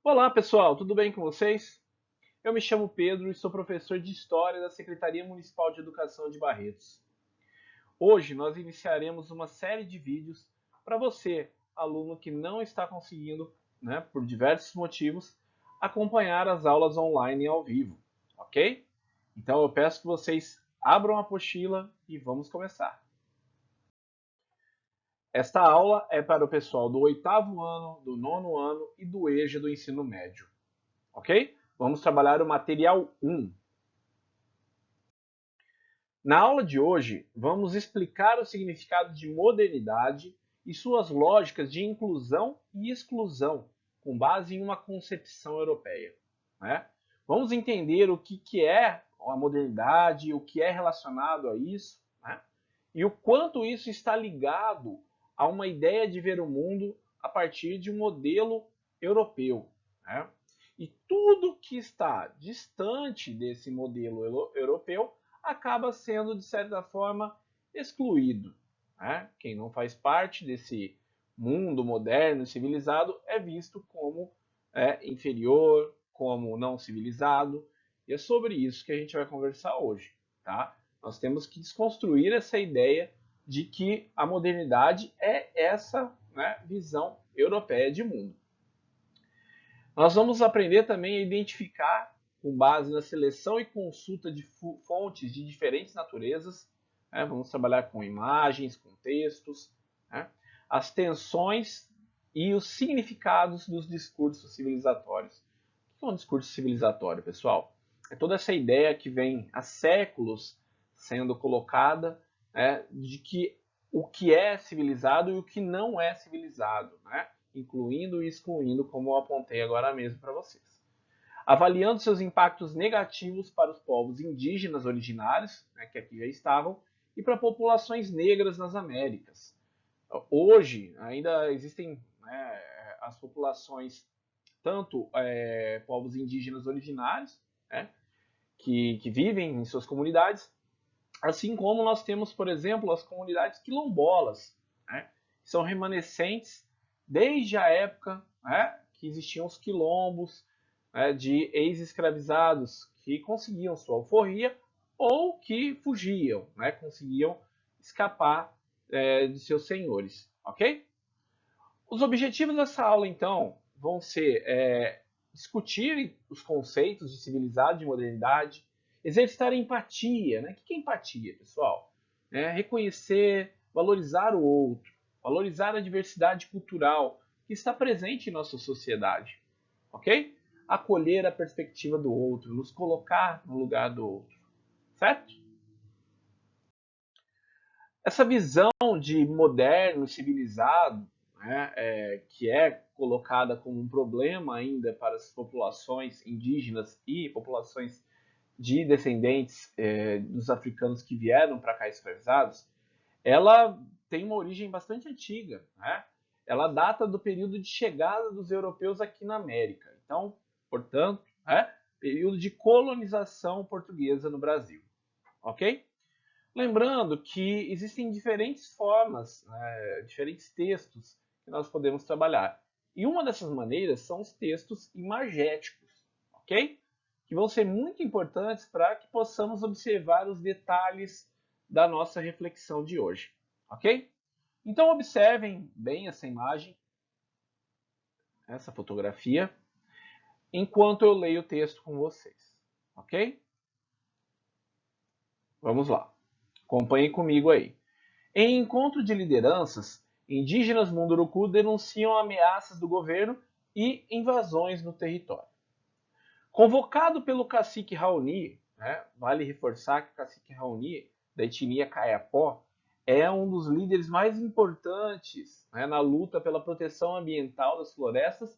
Olá, pessoal, tudo bem com vocês? Eu me chamo Pedro e sou professor de História da Secretaria Municipal de Educação de Barretos. Hoje nós iniciaremos uma série de vídeos para você, aluno que não está conseguindo, por diversos motivos, acompanhar as aulas online ao vivo, ok? Então eu peço que vocês abram a apostila e vamos começar. Esta aula é para o pessoal do 8º ano, do 9º ano e do EJA do ensino médio. Ok? Vamos trabalhar o material 1. Na aula de hoje, vamos explicar o significado de modernidade e suas lógicas de inclusão e exclusão, com base em uma concepção europeia. Né? Vamos entender o que é a modernidade, o que é relacionado a isso, né? E o quanto isso está ligado a uma ideia de ver o mundo a partir de um modelo europeu. Né? E tudo que está distante desse modelo europeu acaba sendo, de certa forma, excluído. Né? Quem não faz parte desse mundo moderno e civilizado é visto como inferior, como não civilizado. E é sobre isso que a gente vai conversar hoje. Tá? Nós temos que desconstruir essa ideia de que a modernidade é essa visão europeia de mundo. Nós vamos aprender também a identificar, com base na seleção e consulta de fontes de diferentes naturezas, vamos trabalhar com imagens, com textos, as tensões e os significados dos discursos civilizatórios. O que é um discurso civilizatório, pessoal? É toda essa ideia que vem há séculos sendo colocada de que o que é civilizado e o que não é civilizado, incluindo e excluindo, como eu apontei agora mesmo para vocês. Avaliando seus impactos negativos para os povos indígenas originários, que aqui já estavam, e para populações negras nas Américas. Hoje, ainda existem as populações, tanto povos indígenas originários, que vivem em suas comunidades, assim como nós temos, por exemplo, as comunidades quilombolas, que são remanescentes desde a época que existiam os quilombos de ex-escravizados que conseguiam sua alforria ou que fugiam, conseguiam escapar de seus senhores, ok? Os objetivos dessa aula, então, vão ser discutir os conceitos de civilizado e modernidade, exercitar empatia. O que é empatia, pessoal? Reconhecer, valorizar o outro, valorizar a diversidade cultural que está presente em nossa sociedade, ok? Acolher a perspectiva do outro, nos colocar no lugar do outro, certo? Essa visão de moderno, civilizado, que é colocada como um problema ainda para as populações indígenas e populações de descendentes dos africanos que vieram para cá escravizados, ela tem uma origem bastante antiga. Ela data do período de chegada dos europeus aqui na América. Então, portanto, período de colonização portuguesa no Brasil. Ok? Lembrando que existem diferentes formas, diferentes textos que nós podemos trabalhar. E uma dessas maneiras são os textos imagéticos, ok? Que vão ser muito importantes para que possamos observar os detalhes da nossa reflexão de hoje, ok? Então observem bem essa imagem, essa fotografia, enquanto eu leio o texto com vocês, ok? Vamos lá. Acompanhem comigo aí. Em encontro de lideranças, indígenas Munduruku denunciam ameaças do governo e invasões no território. Convocado pelo cacique Raoni, vale reforçar que o cacique Raoni, da etnia Kayapó, é um dos líderes mais importantes na luta pela proteção ambiental das florestas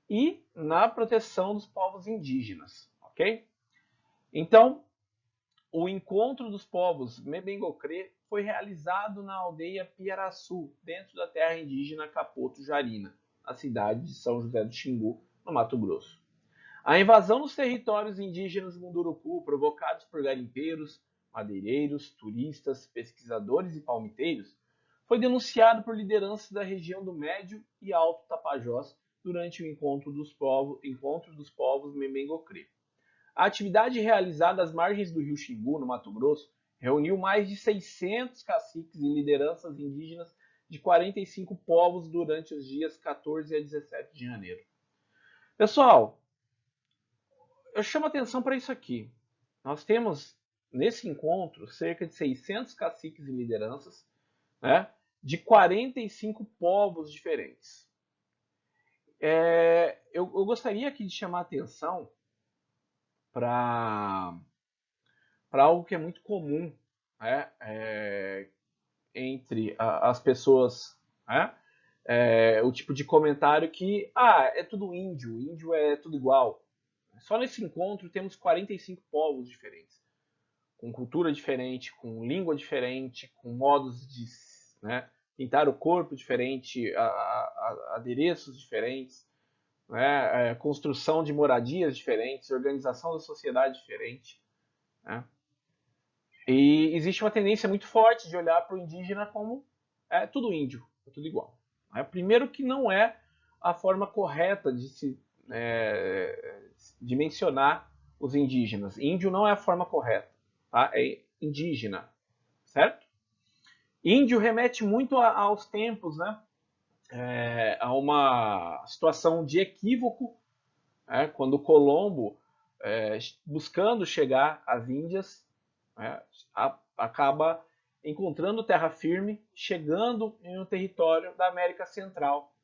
e na proteção dos povos indígenas, ok? Então, o encontro dos povos Mebengocré foi realizado na aldeia Piaraçu, dentro da terra indígena Capoto-Jarina, na cidade de São José do Xingu, no Mato Grosso. A invasão dos territórios indígenas Munduruku, provocados por garimpeiros, madeireiros, turistas, pesquisadores e palmiteiros, foi denunciado por lideranças da região do Médio e Alto Tapajós durante o encontro dos povos Memengocrê. A atividade realizada às margens do rio Xingu, no Mato Grosso, reuniu mais de 600 caciques e lideranças indígenas de 45 povos durante os dias 14 a 17 de janeiro. Pessoal, eu chamo atenção para isso aqui. Nós temos, nesse encontro, cerca de 600 caciques e lideranças, né, de 45 povos diferentes. Eu gostaria aqui de chamar atenção para algo que é muito comum, né, entre as pessoas, né, o tipo de comentário que é tudo índio é tudo igual. Só nesse encontro temos 45 povos diferentes, com cultura diferente, com língua diferente, com modos de, né, pintar o corpo diferente, adereços diferentes, né, construção de moradias diferentes, organização da sociedade diferente. Né? E existe uma tendência muito forte de olhar para o indígena como tudo índio, é tudo igual. Primeiro que não é a forma correta de se dimensionar os indígenas. Índio não é a forma correta, tá? É indígena, certo? Índio remete muito aos tempos, né? A uma situação de equívoco, quando Colombo, buscando chegar às Índias, acaba encontrando terra firme, chegando em um território da América Central.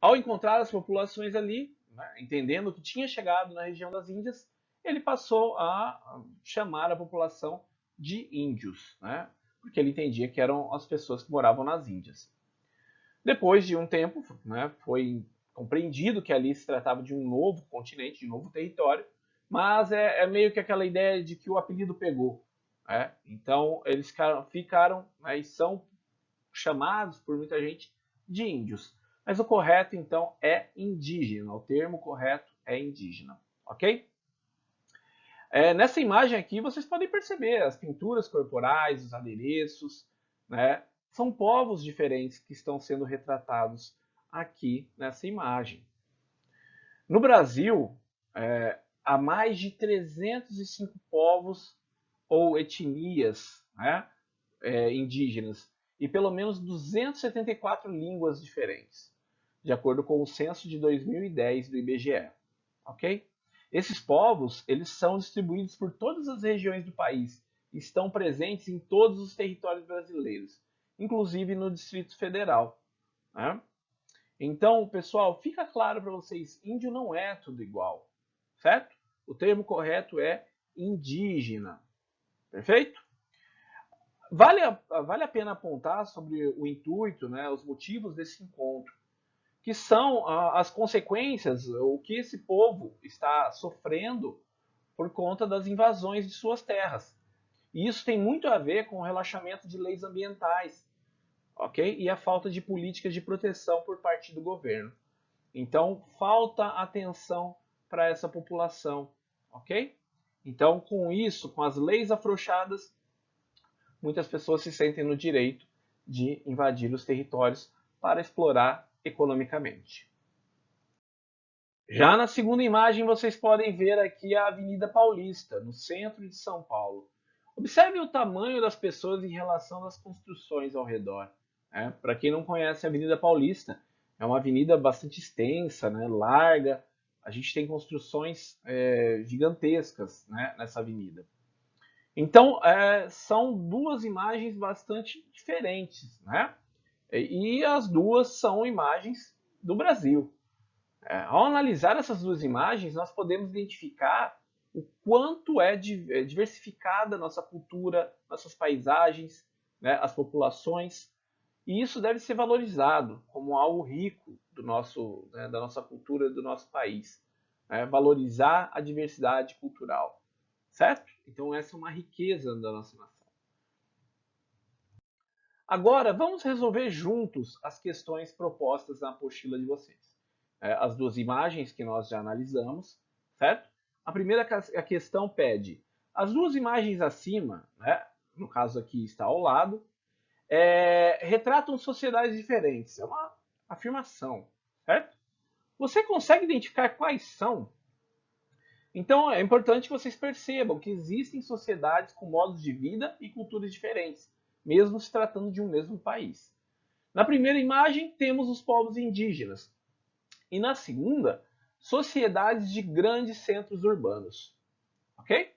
Ao encontrar as populações ali, né, entendendo que tinha chegado na região das Índias, ele passou a chamar a população de índios, né, porque ele entendia que eram as pessoas que moravam nas Índias. Depois de um tempo, né, foi compreendido que ali se tratava de um novo continente, de um novo território, mas é meio que aquela ideia de que o apelido pegou. Né? Então, eles ficaram e são chamados por muita gente de índios. Mas o correto, então, é indígena. O termo correto é indígena. Ok? Nessa imagem aqui, vocês podem perceber as pinturas corporais, os adereços, né? São povos diferentes que estão sendo retratados aqui nessa imagem. No Brasil, há mais de 305 povos ou etnias, né, indígenas e pelo menos 274 línguas diferentes, de acordo com o censo de 2010 do IBGE. Ok? Esses povos, eles são distribuídos por todas as regiões do país e estão presentes em todos os territórios brasileiros, inclusive no Distrito Federal. Né? Então, pessoal, fica claro para vocês, índio não é tudo igual, certo? O termo correto é indígena, perfeito? Vale a pena apontar sobre o intuito, né, os motivos desse encontro, que são as consequências, o que esse povo está sofrendo por conta das invasões de suas terras. E isso tem muito a ver com o relaxamento de leis ambientais, ok? E a falta de políticas de proteção por parte do governo. Então, falta atenção para essa população, ok? Então, com isso, com as leis afrouxadas, muitas pessoas se sentem no direito de invadir os territórios para explorar economicamente. Já na segunda imagem, vocês podem ver aqui a Avenida Paulista, no centro de São Paulo. Observe o tamanho das pessoas em relação às construções ao redor. Para quem não conhece a Avenida Paulista, é uma avenida bastante extensa, né, larga. A gente tem construções gigantescas, né, nessa avenida. Então, são duas imagens bastante diferentes, né? E as duas são imagens do Brasil. Ao analisar essas duas imagens, nós podemos identificar o quanto é diversificada a nossa cultura, nossas paisagens, né, as populações, e isso deve ser valorizado como algo rico do nosso, né, da nossa cultura, do nosso país. Valorizar a diversidade cultural, certo? Então essa é uma riqueza da nossa nação. Agora, vamos resolver juntos as questões propostas na apostila de vocês. As duas imagens que nós já analisamos, certo? A primeira questão pede, as duas imagens acima, né, no caso aqui está ao lado, retratam sociedades diferentes. É uma afirmação, certo? Você consegue identificar quais são? Então é importante que vocês percebam que existem sociedades com modos de vida e culturas diferentes, mesmo se tratando de um mesmo país. Na primeira imagem, temos os povos indígenas. E na segunda, sociedades de grandes centros urbanos. Ok?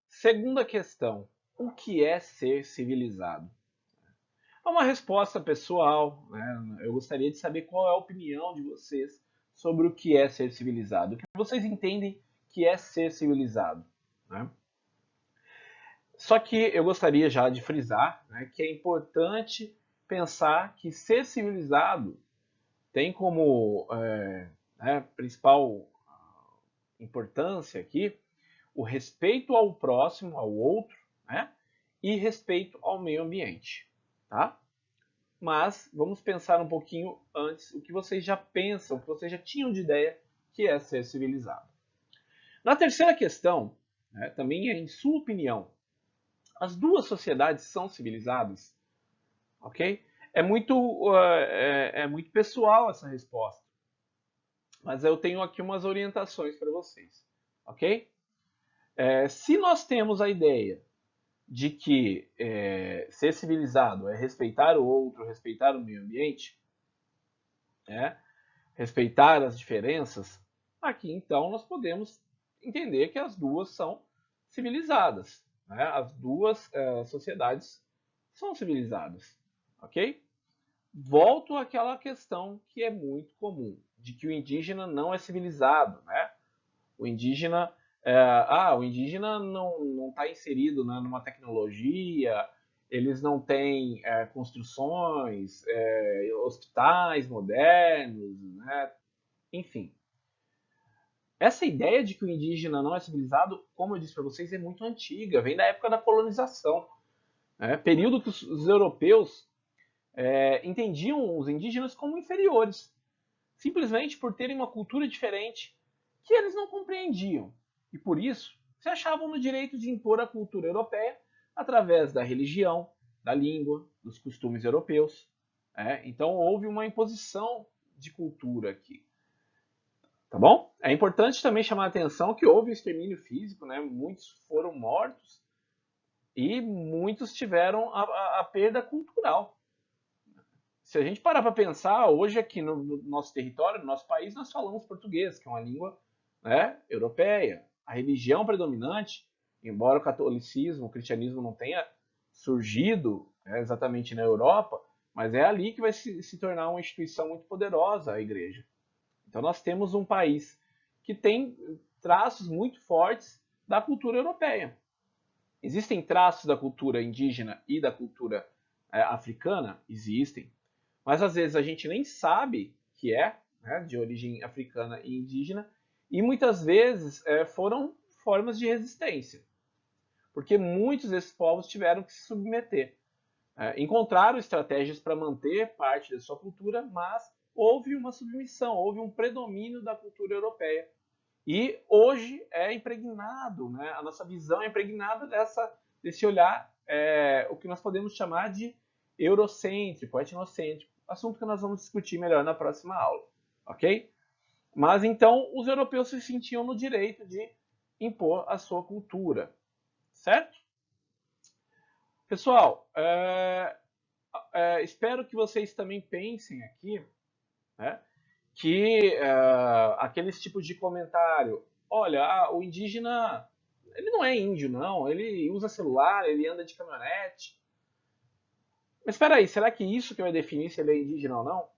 Segunda questão: o que é ser civilizado? É uma resposta pessoal, né? Eu gostaria de saber qual é a opinião de vocês sobre o que é ser civilizado. O que vocês entendem que é ser civilizado? Né? Só que eu gostaria já de frisar, né, que é importante pensar que ser civilizado tem como principal importância aqui o respeito ao próximo, ao outro, né, e respeito ao meio ambiente. Tá? Mas vamos pensar um pouquinho antes o que vocês já pensam, o que vocês já tinham de ideia que é ser civilizado. Na terceira questão, né, também é em sua opinião, as duas sociedades são civilizadas? Ok? É muito pessoal essa resposta, mas eu tenho aqui umas orientações para vocês. Ok? Se nós temos a ideia de que ser civilizado é respeitar o outro, respeitar o meio ambiente, né, respeitar as diferenças, aqui então nós podemos entender que as duas são civilizadas. Né? As duas sociedades são civilizadas. Ok? Volto àquela questão que é muito comum, de que o indígena não é civilizado. Né? O indígena, o indígena não está inserido, né, numa tecnologia, eles não têm construções, hospitais modernos, né? Enfim. Essa ideia de que o indígena não é civilizado, como eu disse para vocês, é muito antiga, vem da época da colonização. Né? Período que os europeus entendiam os indígenas como inferiores, simplesmente por terem uma cultura diferente que eles não compreendiam. E por isso se achavam no direito de impor a cultura europeia através da religião, da língua, dos costumes europeus. Então houve uma imposição de cultura aqui. Tá bom? É importante também chamar a atenção que houve um extermínio físico, né? Muitos foram mortos e muitos tiveram a perda cultural. Se a gente parar para pensar, hoje aqui no nosso território, no nosso país, nós falamos português, que é uma língua, né, europeia. A religião predominante, embora o catolicismo, o cristianismo não tenha surgido exatamente na Europa, mas é ali que vai se tornar uma instituição muito poderosa, a igreja. Então nós temos um país que tem traços muito fortes da cultura europeia. Existem traços da cultura indígena e da cultura africana? Existem. Mas às vezes a gente nem sabe que é, né, de origem africana e indígena, e muitas vezes foram formas de resistência, porque muitos desses povos tiveram que se submeter. Encontraram estratégias para manter parte da sua cultura, mas houve uma submissão, houve um predomínio da cultura europeia. E hoje é impregnado, né, a nossa visão é impregnada desse olhar, o que nós podemos chamar de eurocêntrico, etnocêntrico, assunto que nós vamos discutir melhor na próxima aula, ok? Mas então os europeus se sentiam no direito de impor a sua cultura, certo? Pessoal, espero que vocês também pensem aqui, né, que aqueles tipos de comentário, olha, o indígena, ele não é índio, não, ele usa celular, ele anda de caminhonete. Mas espera aí, será que isso que vai definir se ele é indígena ou não?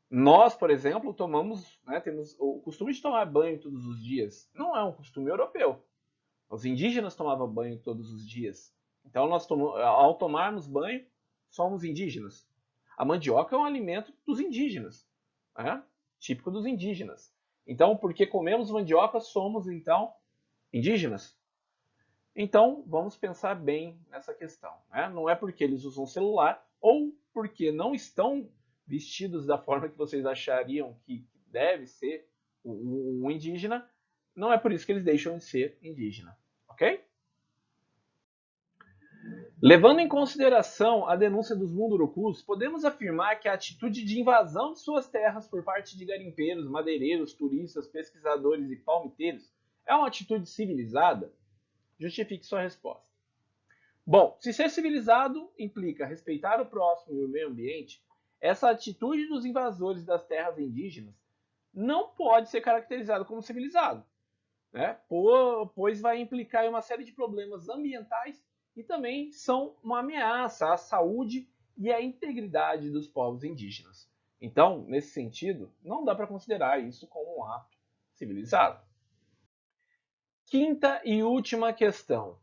Nós, por exemplo, temos o costume de tomar banho todos os dias. Não é um costume europeu. Os indígenas tomavam banho todos os dias. Então, ao tomarmos banho, somos indígenas. A mandioca é um alimento dos indígenas, né? Típico dos indígenas. Então, porque comemos mandioca, somos, então, indígenas? Então, vamos pensar bem nessa questão. Né? Não é porque eles usam celular ou porque não estão vestidos da forma que vocês achariam que deve ser um indígena, não é por isso que eles deixam de ser indígena. Ok? Levando em consideração a denúncia dos mundurucus, podemos afirmar que a atitude de invasão de suas terras por parte de garimpeiros, madeireiros, turistas, pesquisadores e palmiteiros é uma atitude civilizada? Justifique sua resposta. Bom, se ser civilizado implica respeitar o próximo e o meio ambiente, essa atitude dos invasores das terras indígenas não pode ser caracterizada como civilizado, né? Pois vai implicar em uma série de problemas ambientais e também são uma ameaça à saúde e à integridade dos povos indígenas. Então, nesse sentido, não dá para considerar isso como um ato civilizado. Quinta e última questão.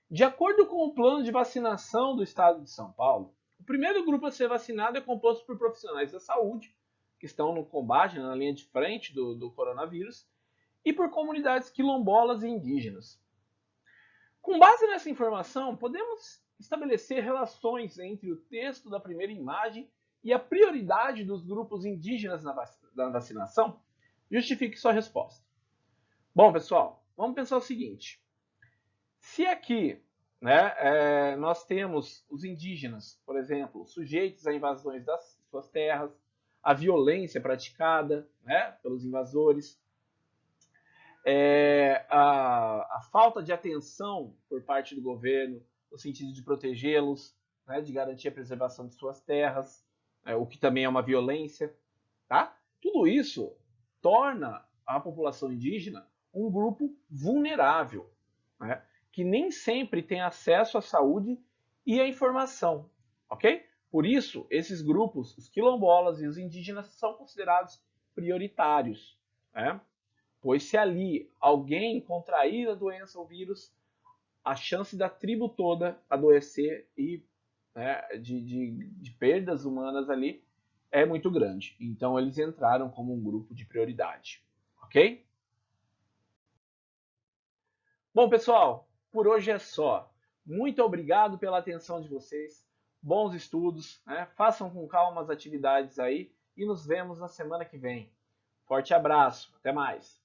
De acordo com o plano de vacinação do estado de São Paulo, o primeiro grupo a ser vacinado é composto por profissionais da saúde, que estão no combate, na linha de frente do coronavírus, e por comunidades quilombolas e indígenas. Com base nessa informação, podemos estabelecer relações entre o texto da primeira imagem e a prioridade dos grupos indígenas na vacinação? Justifique sua resposta. Bom, pessoal, vamos pensar o seguinte. Se aqui, né, nós temos os indígenas, por exemplo, sujeitos a invasões das suas terras, a violência praticada, né, pelos invasores, a falta de atenção por parte do governo no sentido de protegê-los, né, de garantir a preservação de suas terras, o que também é uma violência, tá? Tudo isso torna a população indígena um grupo vulnerável, né, que nem sempre tem acesso à saúde e à informação, ok? Por isso, esses grupos, os quilombolas e os indígenas, são considerados prioritários, né? Pois se ali alguém contrair a doença ou vírus, a chance da tribo toda adoecer e, né, de perdas humanas ali é muito grande. Então eles entraram como um grupo de prioridade, ok? Bom, pessoal, por hoje é só. Muito obrigado pela atenção de vocês. Bons estudos, né? Façam com calma as atividades aí e nos vemos na semana que vem. Forte abraço, até mais.